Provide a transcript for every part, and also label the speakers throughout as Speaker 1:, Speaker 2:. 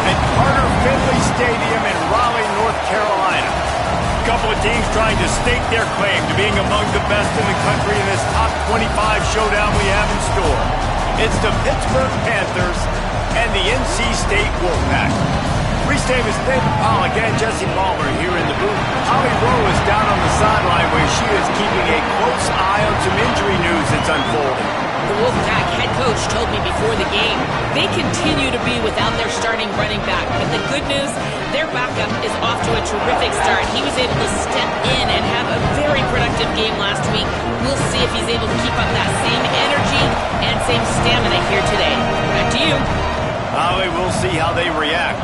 Speaker 1: at Carter Finley Stadium in Raleigh, North Carolina. A couple of teams trying to stake their claim to being among the best in the country in this top 25 showdown we have in store. It's the Pittsburgh Panthers and the NC State Wolfpack. Reese Davis, David Pollack, and Jesse Palmer here in the booth. Holly Rowe is down on the sideline where she is keeping a close eye on some injury news that's unfolding.
Speaker 2: The Wolfpack head coach told me before the game they continue to be without their starting running back. But the good news, their backup is off to a terrific start. He was able to step in and have a very productive game last week. We'll see if he's able to keep up that same energy and same stamina here today. Back to you.
Speaker 1: Holly, we'll see how they react.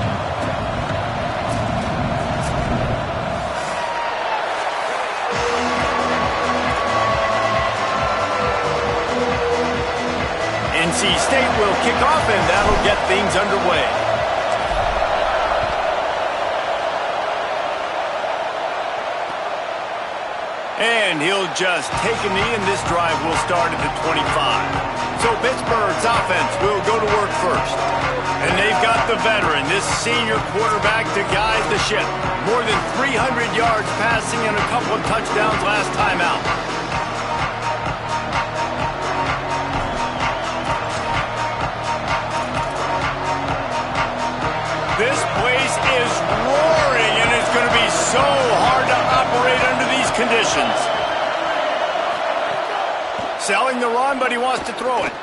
Speaker 1: NC State will kick off, and that'll get things underway. And he'll just take a knee, and this drive will start at the 25. So Pittsburgh's offense will go to work first. And they've got the veteran, this senior quarterback, to guide the ship. More than 300 yards passing and a couple of touchdowns last time out. This place is roaring, and it's going to be so hard to operate under these conditions. Selling the run, but he wants to throw it.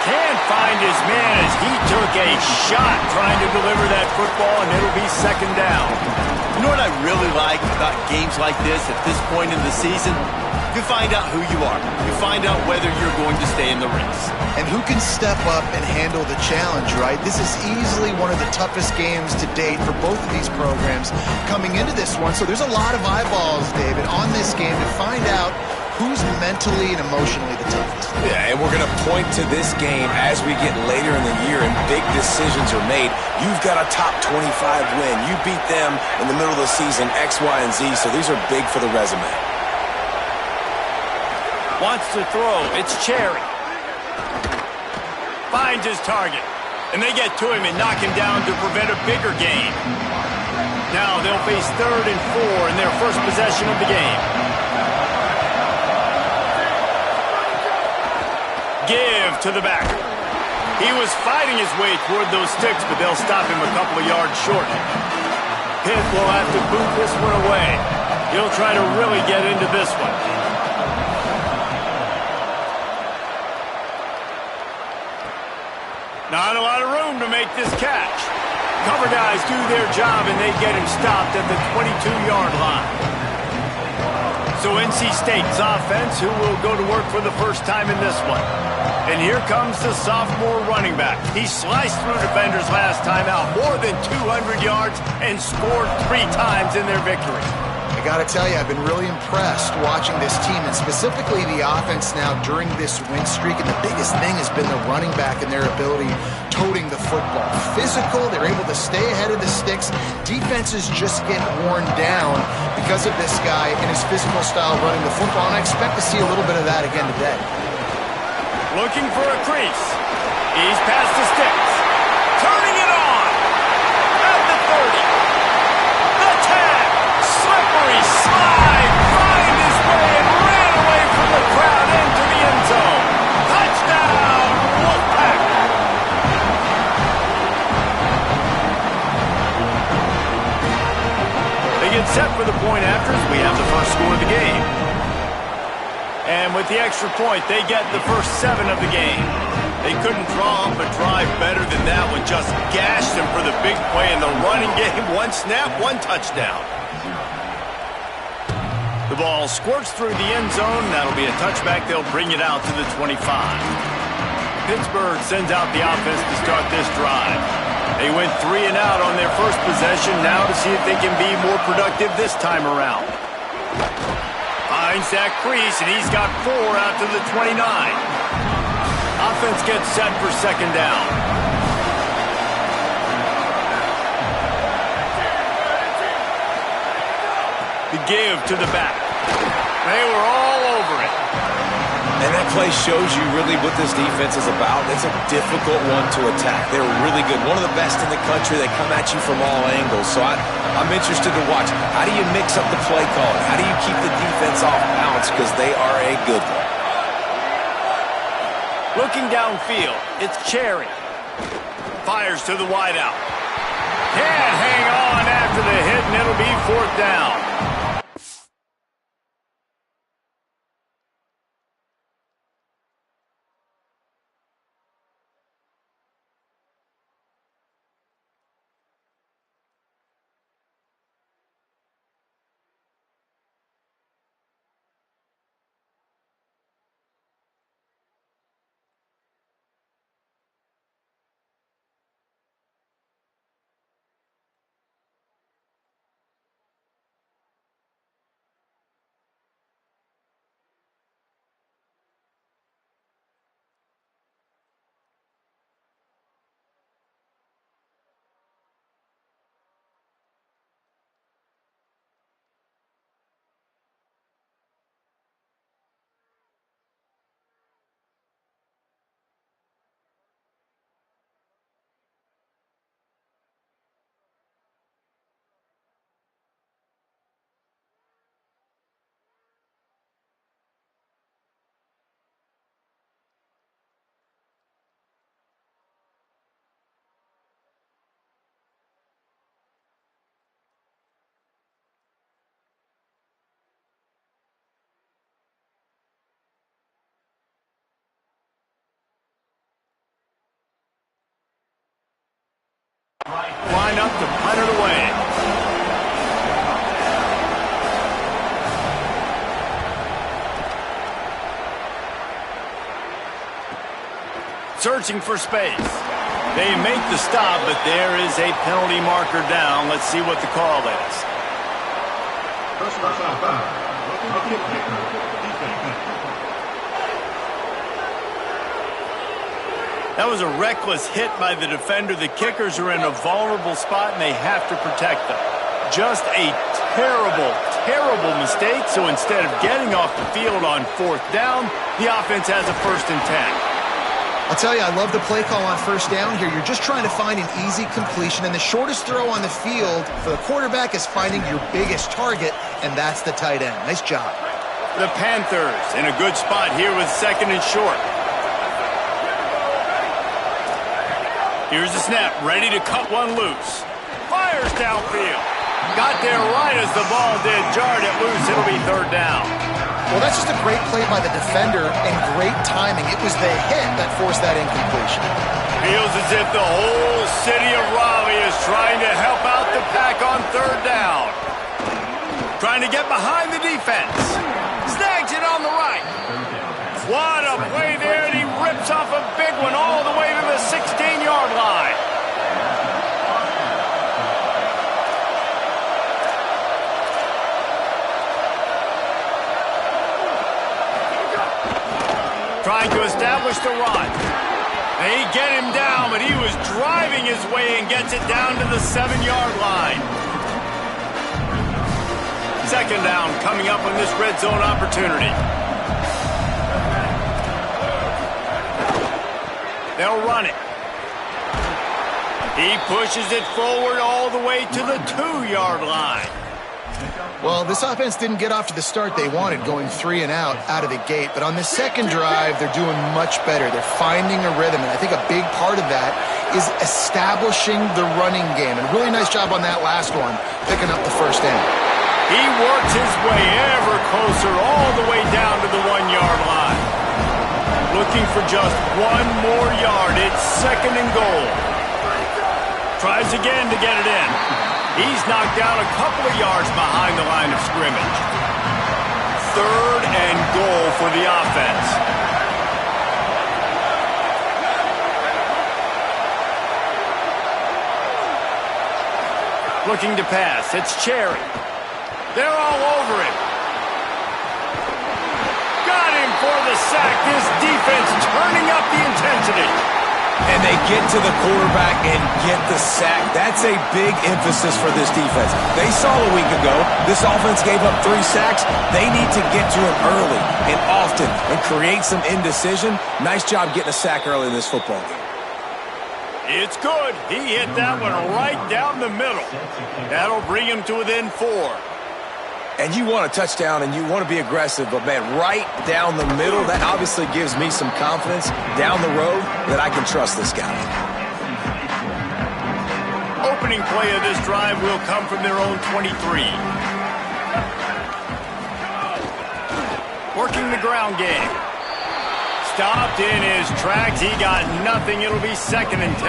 Speaker 1: Can't find his man as he took a shot trying to deliver that football, and it'll be second down.
Speaker 3: You know what I really like about games like this at this point in the season? You find out who you are. You find out whether you're going to stay in the race.
Speaker 4: And who can step up and handle the challenge, right? This is easily one of the toughest games to date for both of these programs coming into this one. So there's a lot of eyeballs, David, on this game to find out who's mentally and emotionally the toughest.
Speaker 5: Yeah, and we're going to point to this game as we get later in the year and big decisions are made. You've got a top 25 win. You beat them in the middle of the season, X, Y, and Z, so these are big for the resume.
Speaker 1: Wants to throw. It's Cherry. Finds his target. And they get to him and knock him down to prevent a bigger gain. Now they'll face 3rd and 4 in their first possession of the game. Give to the back. He was fighting his way toward those sticks, but they'll stop him a couple of yards short. Pitt will have to boot this one away. He'll try to really get into this one. Not a lot of room to make this catch. Cover guys do their job, and they get him stopped at the 22-yard line. So NC State's offense, who will go to work for the first time in this one. And here comes the sophomore running back. He sliced through defenders last time out, more than 200 yards, and scored 3 times in their victory.
Speaker 4: I got to tell you, I've been really impressed watching this team, and specifically the offense now during this win streak. And the biggest thing has been the running back and their ability toting the football. Physical, they're able to stay ahead of the sticks. Defenses just get worn down because of this guy and his physical style running the football, and I expect to see a little bit of that again today.
Speaker 1: Looking for a crease. He's past the sticks. Turning it on. At the 30. The tag. Slippery slide. Find his way and ran away from the crowd into the end zone. Touchdown, Wolfpack. They get set for the point after as we have the first score of the game. And with the extra point, they get the first 7 of the game. They couldn't draw up a drive better than that one. Just gashed them for the big play in the running game. 1 snap, 1 touchdown. The ball squirts through the end zone. That'll be a touchback. They'll bring it out to the 25. Pittsburgh sends out the offense to start this drive. They went 3 and out on their first possession. Now to see if they can be more productive this time around. Finds that crease, and he's got 4 out to the 29. Offense gets set for second down. The give to the back. They were all over it.
Speaker 5: And that play shows you really what this defense is about. It's a difficult one to attack. They're really good. One of the best in the country. They come at you from all angles. So I'm interested to watch. How do you mix up the play calling? How do you keep the defense off balance? Because they are a good one.
Speaker 1: Looking downfield, it's Cherry. Fires to the wideout. Can't hang on after the hit, and it'll be 4th down. Line up to punt it away. Searching for space. They make the stop, but there is a penalty marker down. Let's see what the call is. That was a reckless hit by the defender. The kickers are in a vulnerable spot, and they have to protect them. Just a terrible, terrible mistake. So instead of getting off the field on 4th down, the offense has a 1st and 10.
Speaker 4: I'll tell you, I love the play call on 1st down here. You're just trying to find an easy completion, and the shortest throw on the field for the quarterback is finding your biggest target, and that's the tight end. Nice job.
Speaker 1: The Panthers in a good spot here with 2nd and short. Here's the snap, ready to cut one loose. Fires downfield. Got there right as the ball did. Jarred it loose. It'll be 3rd down.
Speaker 4: Well, that's just a great play by the defender and great timing. It was the hit that forced that incompletion.
Speaker 1: Feels as if the whole city of Raleigh is trying to help out the pack on 3rd down. Trying to get behind the defense. Snags it on the right. What a play there, and he rips off a big one all the way to the 16-yard line. Trying to establish the run. They get him down, but he was driving his way and gets it down to the 7-yard line. 2nd down coming up on this red zone opportunity. They'll run it. He pushes it forward all the way to the 2-yard line.
Speaker 4: Well, this offense didn't get off to the start they wanted, going 3 and out of the gate. But on this 2nd drive, they're doing much better. They're finding a rhythm, and I think a big part of that is establishing the running game. And a really nice job on that last one, picking up the 1st down.
Speaker 1: He works his way ever closer all the way down to the 1-yard line. Looking for just 1 more yard. It's 2nd and goal. Tries again to get it in. He's knocked down a couple of yards behind the line of scrimmage. 3rd and goal for the offense. Looking to pass. It's Cherry. They're all over him. Got him for the sack. This defense turning up the intensity.
Speaker 5: And they get to the quarterback and get the sack. That's a big emphasis for this defense. They saw a week ago, this offense gave up 3 sacks. They need to get to him early and shift and create some indecision. Nice job getting a sack early in this football game.
Speaker 1: It's good. He hit that one right down the middle. That'll bring him to within 4.
Speaker 5: And you want a touchdown and you want to be aggressive, but, man, right down the middle, that obviously gives me some confidence down the road that I can trust this guy.
Speaker 1: Opening play of this drive will come from their own 23. Working the ground game. Stopped in his tracks. He got nothing. It'll be 2nd and 10.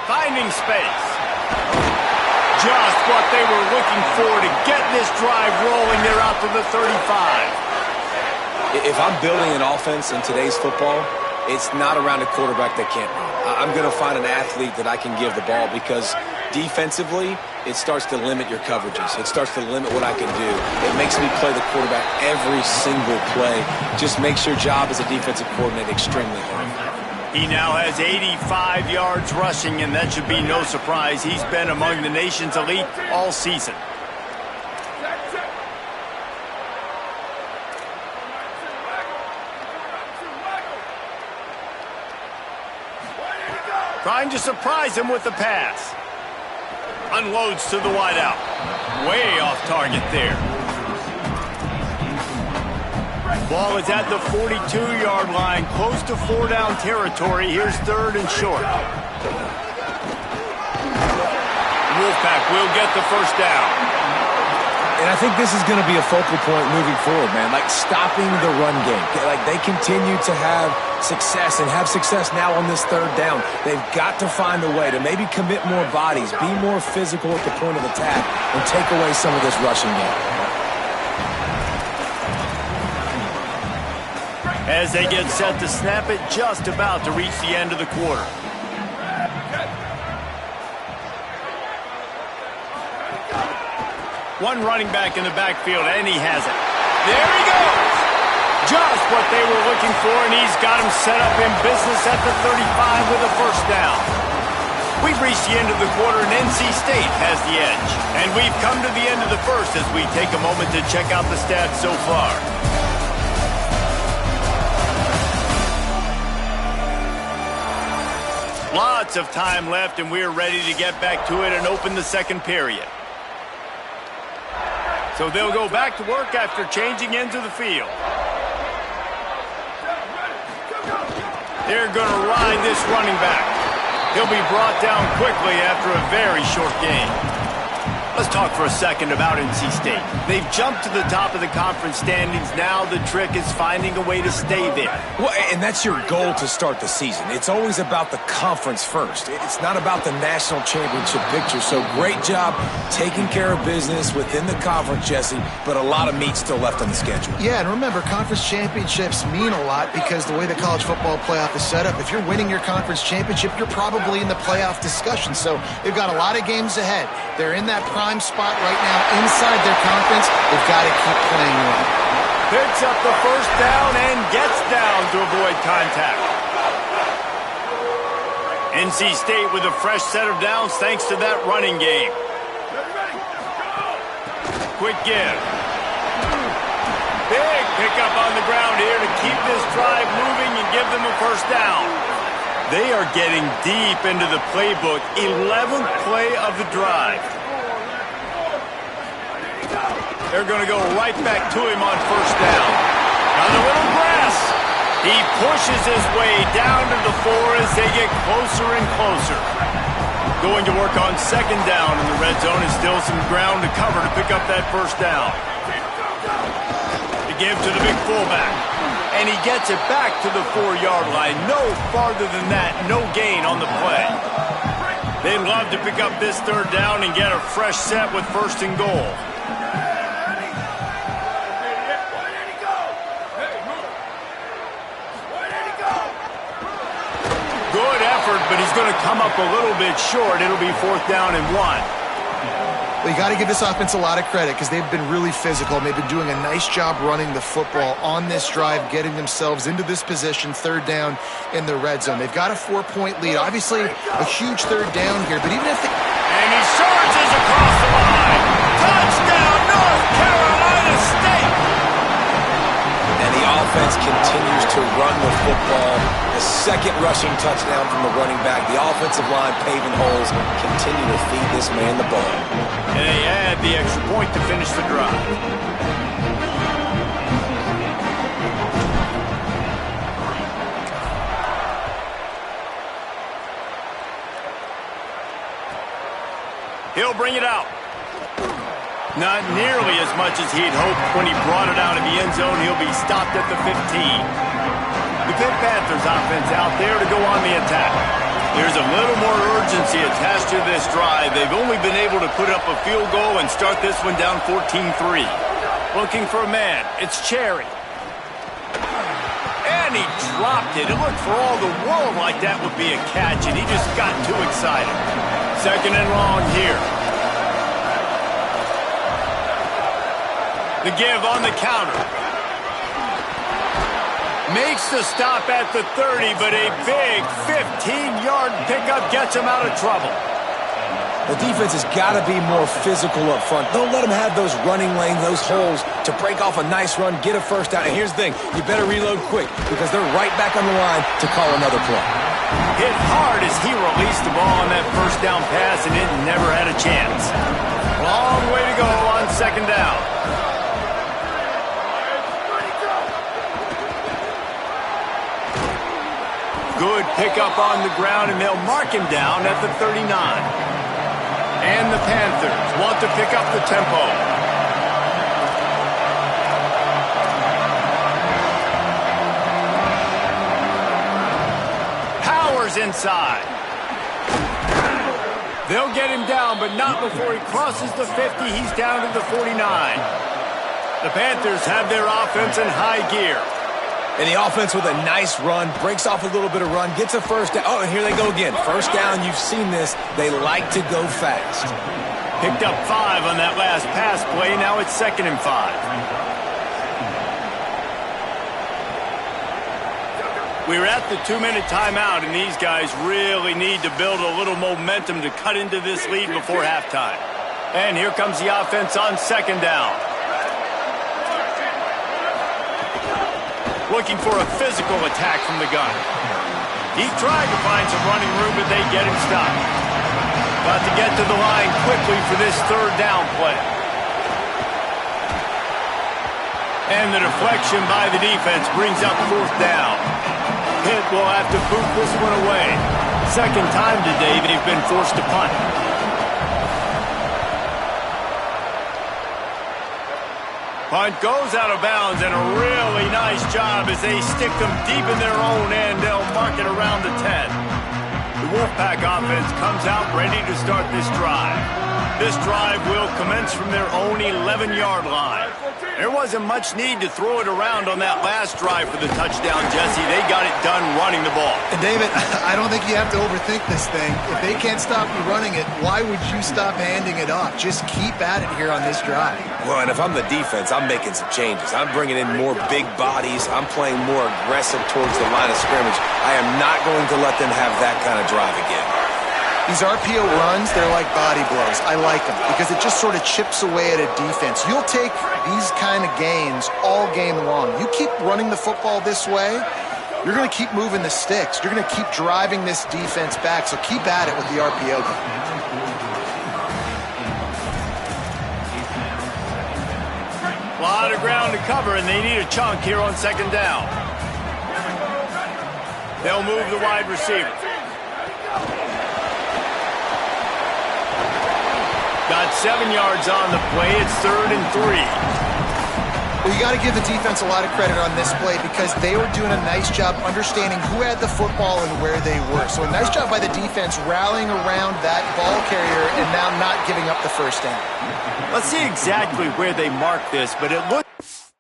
Speaker 1: Finding space. Just what they were looking for to get this drive rolling. They're out to the 35.
Speaker 5: If I'm building an offense in today's football, it's not around a quarterback that can't run. I'm going to find an athlete that I can give the ball because defensively, it starts to limit your coverages. It starts to limit what I can do. It makes me play the quarterback every single play. Just makes your job as a defensive coordinator extremely hard.
Speaker 1: He now has 85 yards rushing, and that should be no surprise. He's been among the nation's elite all season. Trying to surprise him with the pass. Unloads to the wideout. Way off target there. Ball is at the 42-yard line, close to 4-down territory. Here's 3rd and short. Wolfpack will get the first down.
Speaker 5: And I think this is going to be a focal point moving forward, man. Like stopping the run game. Like they continue to have success and have success now on this 3rd down. They've got to find a way to maybe commit more bodies, be more physical at the point of attack, and take away some of this rushing game.
Speaker 1: As they get set to snap it, just about to reach the end of the quarter. One running back in the backfield, and he has it. There he goes! Just what they were looking for, and he's got him set up in business at the 35 with a first down. We've reached the end of the quarter, and NC State has the edge. And we've come to the end of the first as we take a moment to check out the stats so far. Lots of time left, and we're ready to get back to it and open the 2nd period. So they'll go back to work after changing into the field. They're going to ride this running back. He'll be brought down quickly after a very short game. Let's talk for a second about NC State. They've jumped to the top of the conference standings. Now the trick is finding a way to stay there.
Speaker 5: Well, and that's your goal to start the season. It's always about the conference first. It's not about the national championship picture. So great job taking care of business within the conference, Jesse, but a lot of meat still left on the schedule.
Speaker 4: Yeah, and remember, conference championships mean a lot because the way the college football playoff is set up, if you're winning your conference championship, you're probably in the playoff discussion. So they've got a lot of games ahead. They're in that prime spot right now inside their conference. They've got to keep playing well.
Speaker 1: Picks up the first down and gets down to avoid contact. NC State with a fresh set of downs thanks to that running game. Quick give. Big pickup on the ground here to keep this drive moving and give them a first down. They are getting deep into the playbook. 11th play of the drive. They're going to go right back to him on first down. On the little grass. He pushes his way down to the 4 as they get closer and closer. Going to work on 2nd down in the red zone and still some ground to cover to pick up that first down. To give to the big fullback. And he gets it back to the 4-yard line. No farther than that. No gain on the play. They'd love to pick up this 3rd down and get a fresh set with 1st and goal. Good effort, but he's going to come up a little bit short. It'll be 4th down and 1.
Speaker 4: Well, you got to give this offense a lot of credit because they've been really physical. They've been doing a nice job running the football on this drive, getting themselves into this position, 3rd down in the red zone. They've got a 4-point lead. Obviously, a huge 3rd down here, but even if they...
Speaker 1: And he surges across
Speaker 5: to run the football. The second rushing touchdown from the running back. The offensive line paving holes. Continue to feed this man the ball.
Speaker 1: And they add the extra point to finish the drive. He'll bring it out. Not nearly as much as he'd hoped when he brought it out of the end zone. He'll be stopped at the 15. The Pitt Panthers offense out there to go on the attack. There's a little more urgency attached to this drive. They've only been able to put up a field goal and start this one down 14-3. Looking for a man. It's Cherry. And he dropped it. It looked for all the world like that would be a catch, and he just got too excited. Second and long here. The give on the counter. Makes the stop at the 30, but a big 15-yard pickup gets him out of trouble.
Speaker 5: The defense has got to be more physical up front. Don't let them have those running lanes, those holes to break off a nice run, get a first down. And here's the thing, you better reload quick because they're right back on the line to call another play.
Speaker 1: Hit hard as he released the ball on that first down pass, and it never had a chance. Long way to go on second down. Good pickup on the ground, and they'll mark him down at the 39. And the Panthers want to pick up the tempo. Powers inside. They'll get him down, but not before he crosses the 50. He's down to the 49. The Panthers have their offense in high gear.
Speaker 5: And the offense with a nice run, breaks off a little bit of run, gets a first down. Oh, and here they go again. First down, you've seen this. They like to go fast.
Speaker 1: Picked up 5 on that last pass play. Now it's 2nd and 5. We're at the 2-minute timeout, and these guys really need to build a little momentum to cut into this lead before halftime. And here comes the offense on 2nd down. Looking for a physical attack from the gun. He tried to find some running room, but they get him stopped. Got to get to the line quickly for this 3rd down play. And the deflection by the defense brings up 4th down. Pitt will have to boot this one away. Second time today they've been forced to punt. Punt goes out of bounds, and a really nice job as they stick them deep in their own end. They'll mark it around the 10. The Wolfpack offense comes out ready to start this drive. This drive will commence from their own 11-yard line. There wasn't much need to throw it around on that last drive for the touchdown, Jesse. They got it done running the ball.
Speaker 4: And David, I don't think you have to overthink this thing. If they can't stop you running it, why would you stop handing it off? Just keep at it here on this drive.
Speaker 5: Well, and if I'm the defense, I'm making some changes. I'm bringing in more big bodies. I'm playing more aggressive towards the line of scrimmage. I am not going to let them have that kind of drive again.
Speaker 4: These RPO runs, they're like body blows. I like them because it just sort of chips away at a defense. You'll take these kind of gains all game long. You keep running the football this way, you're going to keep moving the sticks. You're going to keep driving this defense back, so keep at it with the RPO game.
Speaker 1: A lot of ground to cover, and they need a chunk here on 2nd down. They'll move the wide receiver. Got 7 yards on the play. It's 3rd and 3.
Speaker 4: Well, you got to give the defense a lot of credit on this play because they were doing a nice job understanding who had the football and where they were. So a nice job by the defense rallying around that ball carrier and now not giving up the first down.
Speaker 1: Let's see exactly where they mark this, but it looks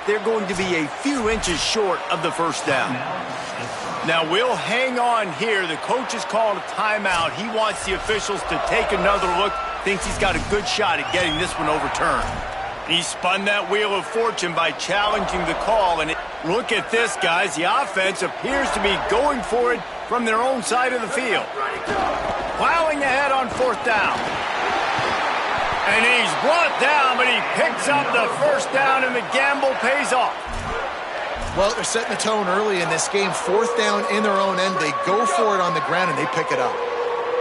Speaker 1: they're going to be a few inches short of the first down. Now, we'll hang on here. The coach has called a timeout. He wants the officials to take another look. Thinks he's got a good shot at getting this one overturned. He spun that wheel of fortune by challenging the call. And look at this, guys. The offense appears to be going for it from their own side of the field. Plowing ahead on 4th down. And he's brought down, but he picks up the first down, and the gamble pays off.
Speaker 4: Well, they're setting the tone early in this game. 4th down in their own end. They go for it on the ground, and they pick it up.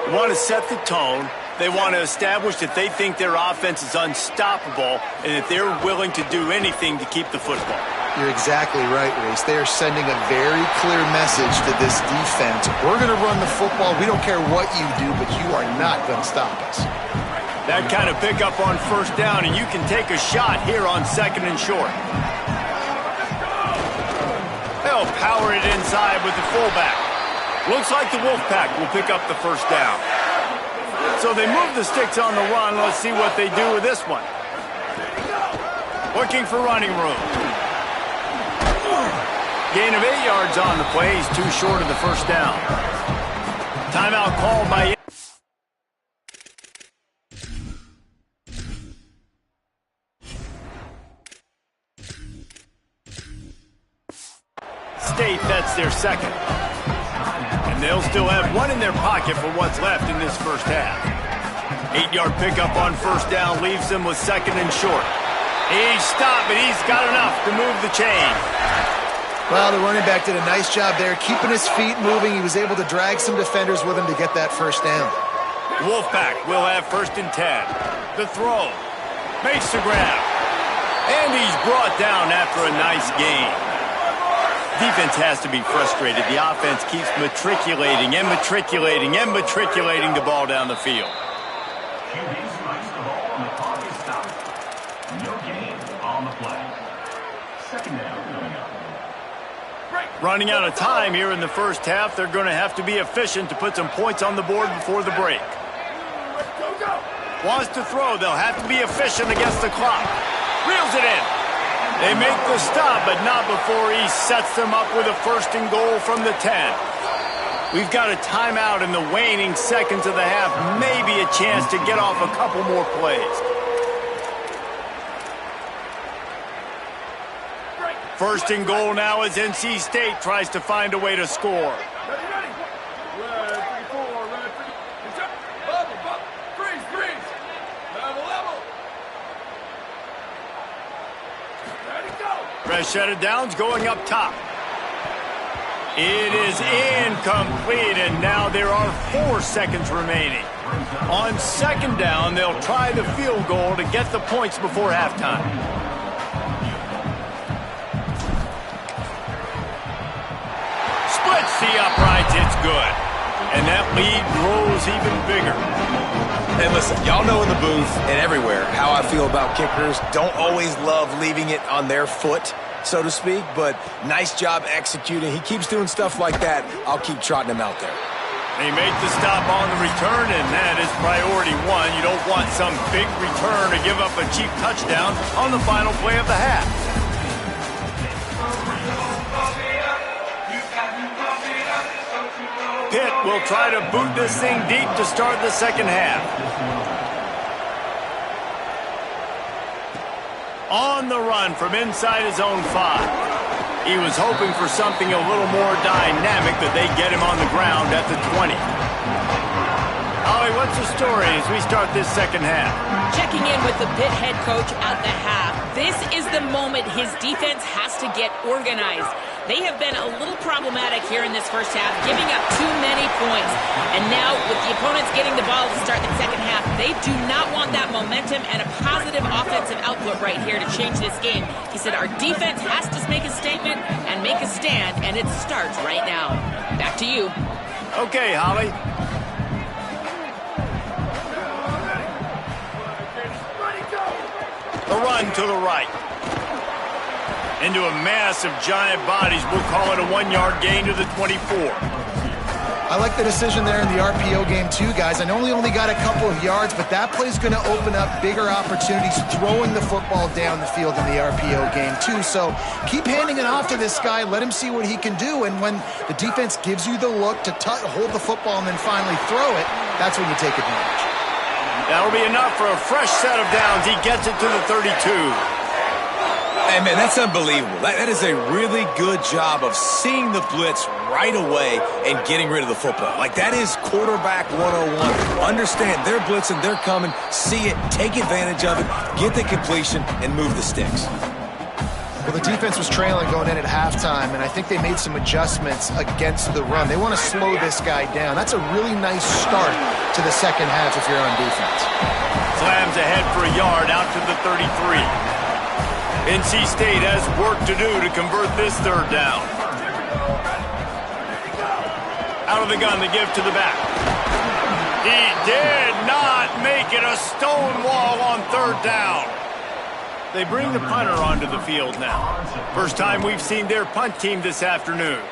Speaker 3: They want to set the tone. They want to establish that they think their offense is unstoppable and that they're willing to do anything to keep the football.
Speaker 4: You're exactly right, Reese. They are sending a very clear message to this defense. We're going to run the football. We don't care what you do, but you are not going to stop us.
Speaker 1: That kind of pickup on 1st down, and you can take a shot here on 2nd and short. They'll power it inside with the fullback. Looks like the Wolfpack will pick up the 1st down. So they move the sticks on the run. Let's see what they do with this one. Looking for running room. Gain of 8 yards on the play. He's too short of the 1st down. Timeout called by... State, that's their 2nd. And they'll still have one in their pocket for what's left in this 1st half. 8-yard pickup on 1st down leaves them with 2nd and short. He's stopped, but he's got enough to move the chain.
Speaker 4: Well, the running back did a nice job there, keeping his feet moving. He was able to drag some defenders with him to get that 1st down.
Speaker 1: Wolfpack will have 1st and 10. The throw. Makes the grab. And he's brought down after a nice gain. Defense has to be frustrated. The offense keeps matriculating and matriculating and matriculating the ball down the field.
Speaker 6: QB strikes the ball and the clock is stopped. No gain on the play. 2nd down coming up.
Speaker 1: Running out of time here in the 1st half. They're going to have to be efficient to put some points on the board before the break. Wants to throw. They'll have to be efficient against the clock. Reels it in. They make the stop, but not before he sets them up with a 1st and goal from the 10. We've got a timeout in the waning seconds of the half. Maybe a chance to get off a couple more plays. 1st and goal now as NC State tries to find a way to score. Set downs going up top. It is incomplete, and now there are 4 seconds remaining. On 2nd down, they'll try the field goal to get the points before halftime. Splits the uprights, it's good. And that lead grows even bigger.
Speaker 5: And listen, y'all know in the booth and everywhere how I feel about kickers. Don't always love leaving it on their foot, so to speak, but nice job executing. He keeps doing stuff like that. I'll keep trotting him out there.
Speaker 1: They make the stop on the return, and that is priority 1. You don't want some big return to give up a cheap touchdown on the final play of the half. Pitt will try to boot this thing deep to start the 2nd half. On the run from inside his own 5. He was hoping for something a little more dynamic, but they get him on the ground at the 20. Ollie, what's the story as we start this 2nd half?
Speaker 2: Checking in with the Pitt head coach at the half. This is the moment his defense has to get organized. They have been a little problematic here in this 1st half, giving up too many points. And now, with the opponents getting the ball to start the 2nd half, they do not want that momentum and a positive offensive output right here to change this game. He said, our defense has to make a statement and make a stand, and it starts right now. Back to you.
Speaker 1: Okay, Holly. The run to the right. Into a mass of giant bodies. We'll call it a 1-yard gain to the 24.
Speaker 4: I like the decision there in the RPO game too, guys. I know he only got a couple of yards, but that play's going to open up bigger opportunities throwing the football down the field in the RPO game too. So keep handing it off to this guy. Let him see what he can do. And when the defense gives you the look to hold the football and then finally throw it, that's when you take advantage.
Speaker 1: That'll be enough for a fresh set of downs. He gets it to the 32.
Speaker 5: Hey, man, that's unbelievable. That is a really good job of seeing the blitz right away and getting rid of the football. Like, that is quarterback 101. Understand, they're blitzing, they're coming, see it, take advantage of it, get the completion, and move the sticks.
Speaker 4: Well, the defense was trailing going in at halftime, and I think they made some adjustments against the run. They want to slow this guy down. That's a really nice start to the second half if you're on defense.
Speaker 1: Slams ahead for a yard out to the 33. NC State has work to do to convert this third down. Out of the gun, the give to the back. He did not make it a stone wall on third down. They bring the punter onto the field now. First time we've seen their punt team this afternoon.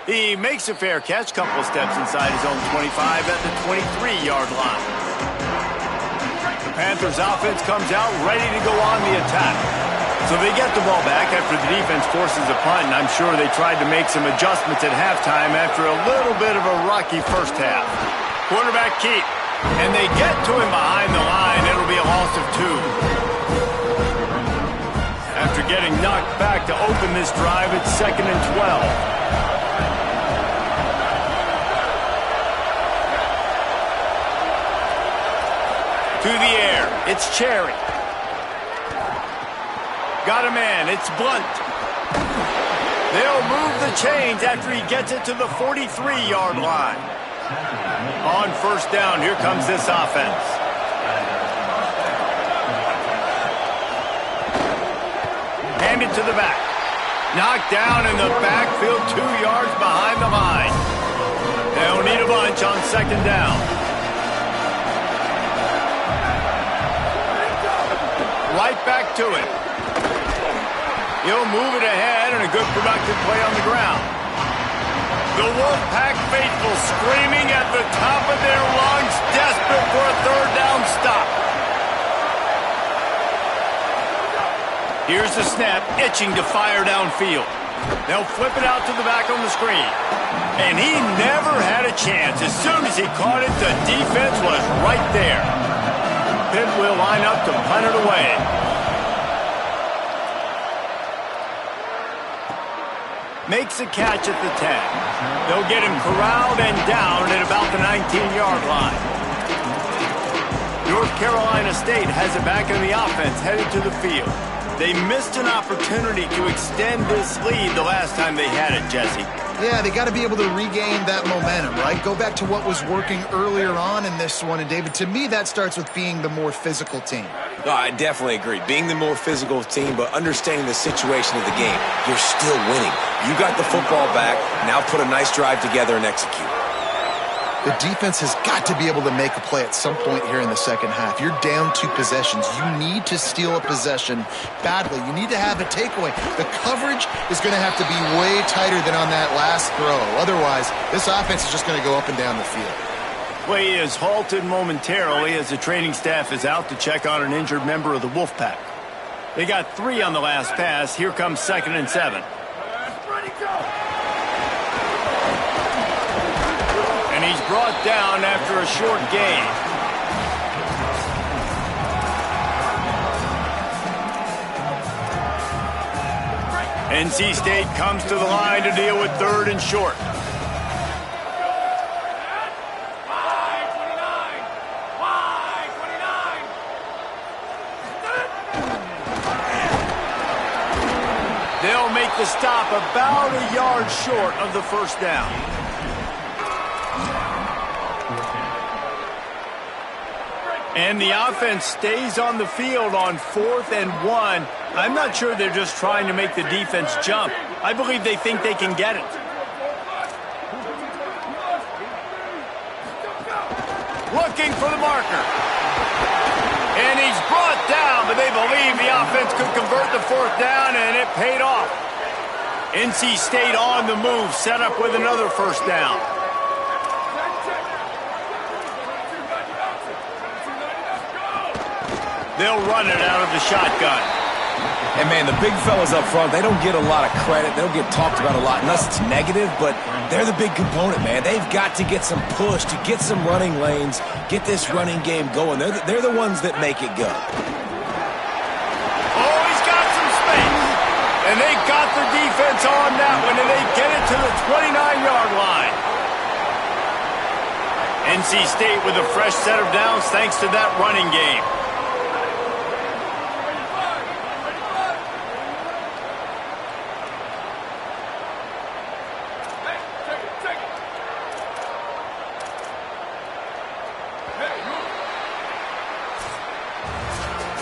Speaker 1: He makes a fair catch, couple steps inside his own 25 at the 23-yard line. The Panthers offense comes out ready to go on the attack. So they get the ball back after the defense forces a punt, and I'm sure they tried to make some adjustments at halftime after a little bit of a rocky first half. Quarterback keep. And they get to him behind the line. It'll be a loss of 2. After getting knocked back to open this drive, it's 2nd and 12. To the air. It's Cherry. Got a man. It's Blunt. They'll move the chains after he gets it to the 43-yard line. On first down, here comes this offense. Handed to the back. Knocked down in the backfield, 2 yards behind the line. They'll need a bunch on second down. Right back to it. He'll move it ahead, and a good productive play on the ground. The Wolfpack faithful screaming at the top of their lungs, desperate for a third down stop. Here's the snap, itching to fire downfield. They'll flip it out to the back on the screen. And he never had a chance. As soon as he caught it, the defense was right there. Pitt will line up to punt it away. Makes a catch at the 10. They'll get him corralled and down at about the 19-yard line. North Carolina State has it back in the offense, headed to the field. They missed an opportunity to extend this lead the last time they had it, Jesse.
Speaker 4: Yeah, they got to be able to regain that momentum, right? Go back to what was working earlier on in this one. And, David, to me, that starts with being the more physical team.
Speaker 5: No, I definitely agree. Being the more physical team, but understanding the situation of the game. You're still winning. You got the football back. Now put a nice drive together and execute.
Speaker 4: The defense has got to be able to make a play at some point here in the second half. You're down 2 possessions. You need to steal a possession badly. You need to have a takeaway. The coverage is going to have to be way tighter than on that last throw. Otherwise, this offense is just going to go up and down the field.
Speaker 1: Play is halted momentarily as the training staff is out to check on an injured member of the Wolfpack. They got 3 on the last pass. Here comes 2nd and 7. And he's brought down after a short gain. NC State comes to the line to deal with 3rd and short. They'll make the stop about a yard short of the first down. And the offense stays on the field on 4th and 1. I'm not sure they're just trying to make the defense jump. I believe they think they can get it. Looking for the marker. And he's brought down, but they believe the offense could convert the 4th down, and it paid off. NC State on the move, set up with another first down. They'll run it out of the shotgun.
Speaker 5: And, man, the big fellas up front, they don't get a lot of credit. They don't get talked about a lot unless it's negative, but they're the big component, man. They've got to get some push, to get some running lanes, get this running game going. They're the ones that make it go.
Speaker 1: Oh, he's got some space. And they got the defense on that one, and they get it to the 29-yard line. NC State with a fresh set of downs thanks to that running game.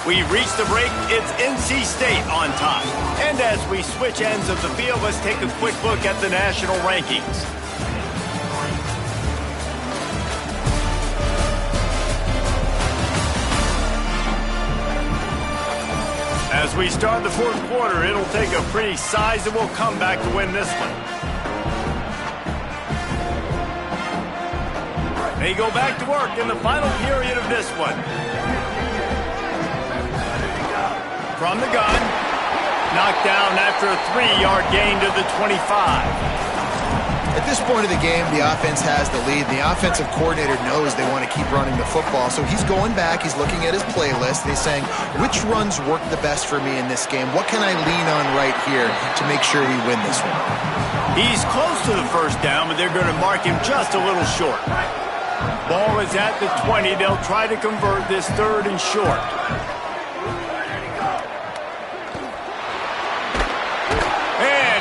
Speaker 1: We've reached the break. It's NC State on top. And as we switch ends of the field, let's take a quick look at the national rankings. As we start the fourth quarter, it'll take a pretty sizable comeback to win this one. They go back to work in the final period of this one. From the gun, knocked down after a 3-yard gain to the 25.
Speaker 4: At this point of the game, the offense has the lead. The offensive coordinator knows they want to keep running the football, so he's going back, he's looking at his playlist, and he's saying, which runs work the best for me in this game? What can I lean on right here to make sure we win this one?
Speaker 1: He's close to the first down, but they're going to mark him just a little short. Ball is at the 20. They'll try to convert this 3rd and short.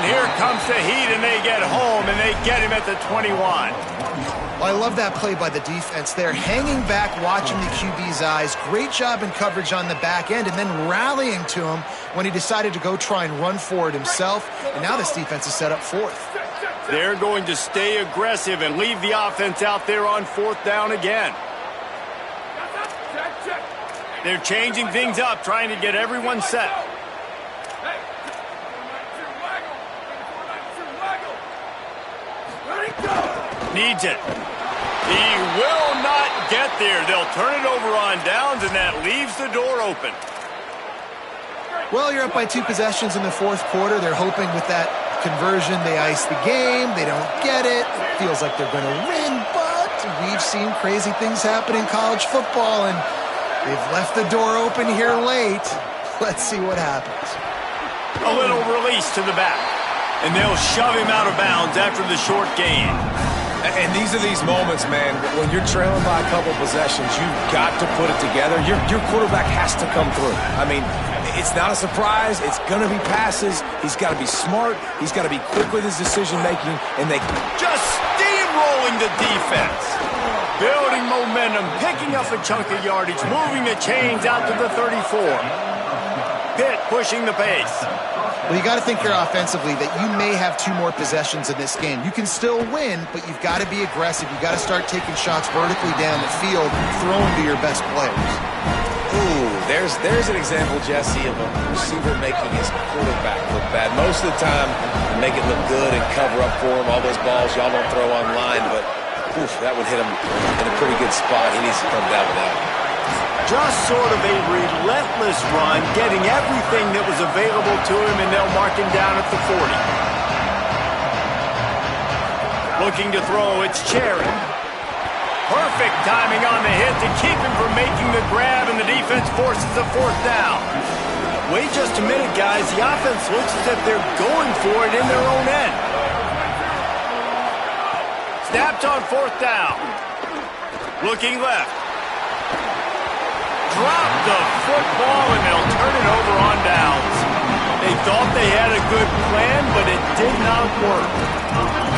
Speaker 1: Here comes the heat, and they get home, and they get him at the 21.
Speaker 4: Well, I love that play by the defense there. Hanging back, watching the QB's eyes. Great job in coverage on the back end, and then rallying to him when he decided to go try and run for it himself. And now this defense is set up 4th.
Speaker 1: They're going to stay aggressive and leave the offense out there on 4th down again. They're changing things up, trying to get everyone set. Needs it. He will not get there. They'll turn it over on downs, and that leaves the door open.
Speaker 4: Well, you're up by 2 possessions in the 4th quarter. They're hoping with that conversion they ice the game. They don't get it. It feels like they're going to win, but we've seen crazy things happen in college football, and they've left the door open here late. Let's see what happens.
Speaker 1: A little release to the back, and they'll shove him out of bounds after the short gain.
Speaker 5: And these are these moments, man, when you're trailing by a couple possessions, you've got to put it together. Your quarterback has to come through. I mean, it's not a surprise. It's going to be passes. He's got to be smart. He's got to be quick with his decision-making. And they
Speaker 1: just steamrolling the defense. Building momentum, picking up a chunk of yardage, moving the chains out to the 34. Pitt pushing the pace.
Speaker 4: Well, you got to think here offensively that you may have 2 more possessions in this game. You can still win, but you've got to be aggressive. You've got to start taking shots vertically down the field, throwing to your best players.
Speaker 5: Ooh, there's an example, Jesse, of a receiver making his quarterback look bad. Most of the time, they make it look good and cover up for him. All those balls y'all don't throw online, but oof, that would hit him in a pretty good spot. He needs to come down with that one.
Speaker 1: Just sort of a relentless run, getting everything that was available to him, and they'll mark him down at the 40. Looking to throw, it's Cherry. Perfect timing on the hit to keep him from making the grab, and the defense forces a 4th down. Wait just a minute, guys. The offense looks as if they're going for it in their own end. Snapped on 4th down. Looking left. Drop the football, and they'll turn it over on downs. They thought they had a good plan, but it did not work.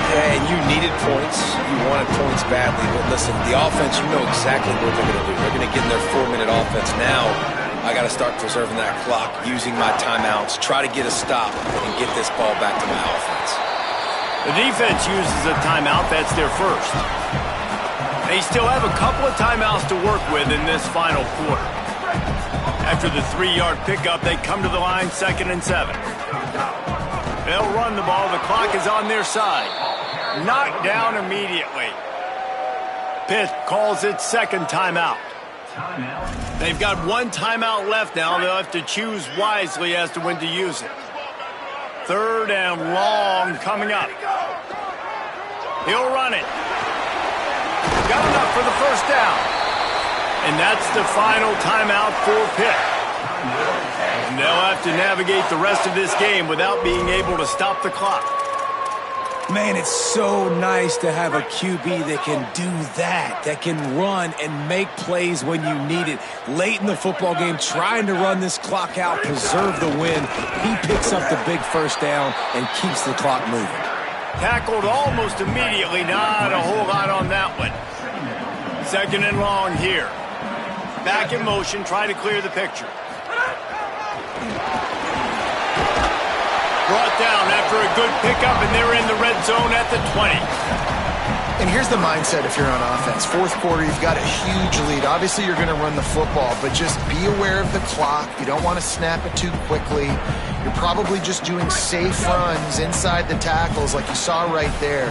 Speaker 5: Yeah, and you needed points. You wanted points badly. But listen, the offense, you know exactly what they're going to do. They're going to get in their 4-minute offense. Now, I got to start preserving that clock, using my timeouts, try to get a stop, and get this ball back to my offense.
Speaker 1: The defense uses a timeout. That's their first. They still have a couple of timeouts to work with in this final quarter. After the 3-yard pickup, they come to the line 2nd and 7. They'll run the ball. The clock is on their side. Knocked down immediately. Pitt calls it 2nd timeout. They've got 1 timeout left now. They'll have to choose wisely as to when to use it. 3rd and long coming up. He'll run it. Got enough for the 1st down. And that's the final timeout for Pitt. And they'll have to navigate the rest of this game without being able to stop the clock.
Speaker 5: Man, it's so nice to have a QB that can do that can run and make plays when you need it. Late in the football game, trying to run this clock out, preserve the win. He picks up the big 1st down and keeps the clock moving.
Speaker 1: Tackled almost immediately. Not a whole lot on that one. 2nd and long here. Back in motion, trying to clear the picture. Brought down after a good pickup, and they're in the red zone at the 20.
Speaker 4: And here's the mindset if you're on offense. Fourth quarter, you've got a huge lead. Obviously, you're going to run the football, but just be aware of the clock. You don't want to snap it too quickly. You're probably just doing safe runs inside the tackles like you saw right there.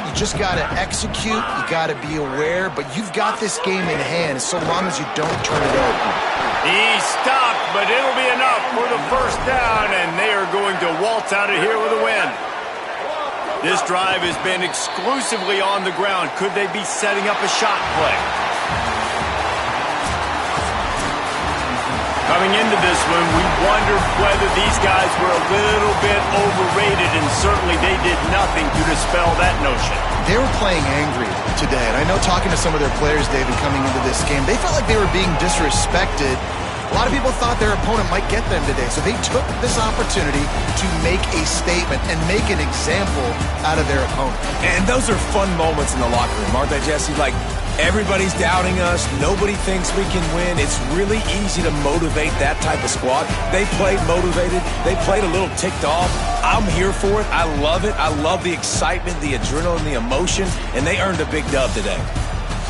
Speaker 4: You just got to execute. You got to be aware, but you've got this game in hand so long as you don't turn it over.
Speaker 1: He stopped, but it'll be enough for the first down, and they are going to waltz out of here with a win. This drive has been exclusively on the ground. Could they be setting up a shot play? Coming into this one, we wondered whether these guys were a little bit overrated, and certainly they did nothing to dispel that notion.
Speaker 4: They were playing angry today, and I know talking to some of their players, David, coming into this game, they felt like they were being disrespected. A lot of people thought their opponent might get them today, so they took this opportunity to make a statement and make an example out of their opponent.
Speaker 5: And those are fun moments in the locker room, aren't they, Jesse? Like, everybody's doubting us. Nobody thinks we can win. It's really easy to motivate that type of squad. They played motivated. They played a little ticked off. I'm here for it. I love it. I love the excitement, the adrenaline, the emotion, and they earned a big dub today.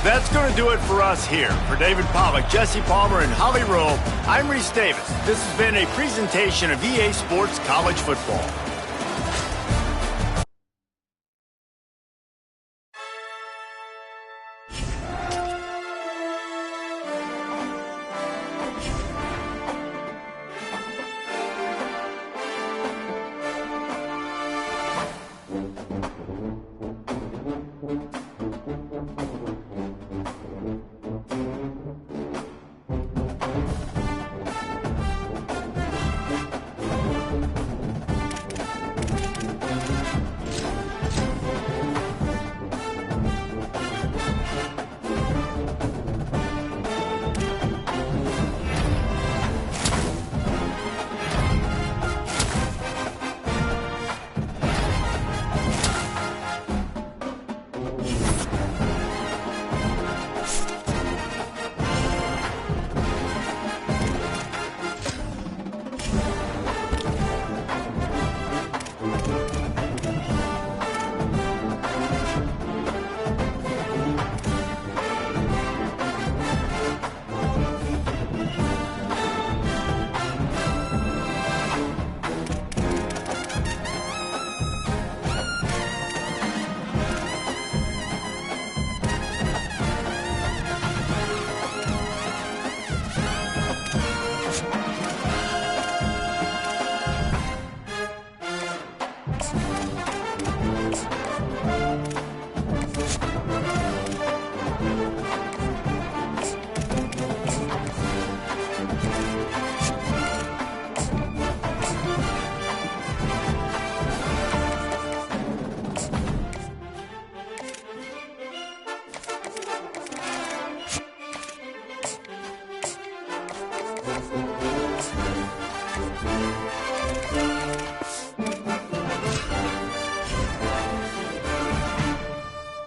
Speaker 1: That's going to do it for us here. For David Pollack, Jesse Palmer, and Holly Rowe, I'm Reese Davis. This has been a presentation of EA Sports College Football.